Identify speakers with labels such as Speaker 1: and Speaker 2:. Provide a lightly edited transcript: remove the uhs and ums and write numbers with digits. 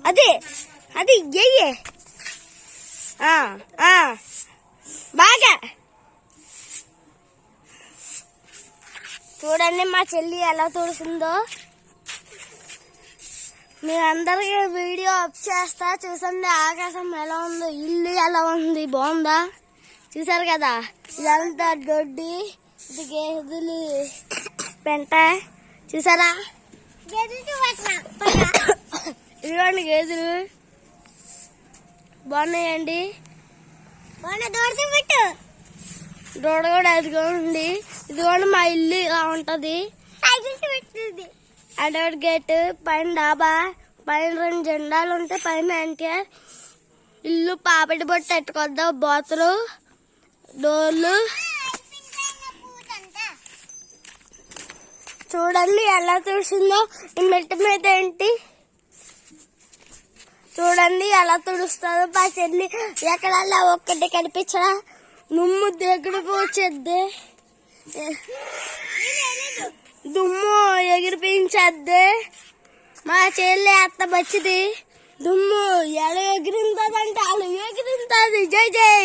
Speaker 1: అది అది ఎయ్యే బాగా చూడండి మా చెల్లి ఎలా తుడుస్తుందో. మీరందరికీ వీడియో అప్ చేస్తా చూసండి. ఆకాశం ఎలా ఉందో, ఇల్లు ఎలా ఉంది, బాగుందా చూసారు కదా. ఇదంతా దొడ్డి, ఇది గేదెలు పెంట చూసారా. ఇదిగోండి గేదెలు బాగున్నాయండి. దూడ కూడా ఎదుగుంది. ఇదిగోండి మా ఇల్లు ఇలా ఉంటది. అడోడ్ గేట్, పైన డాబా, పైన 2 జెండాలు ఉంటాయి, పైన ఎన్టీఆర్. ఇల్లు పాపటి బొట్టు ఎట్టుకొద్దాం, బోతలు, డోర్లు చూడండి ఎలా తుడిసిందో. ఈ మెట్టు మీద ఏంటి చూడండి ఎలా తుడుస్తుందో మా చెల్లి. ఎక్కడల్లా ఒక్కటి కనిపించడా నుమ్ము దగ్గర పోచేద్దే, దుమ్ము ఎగిరిపించద్దే. మా చెల్లి అత్త మంచిది. దుమ్ము ఎలా ఎగిరిందంటే అలా ఎగిరింది. జై జై.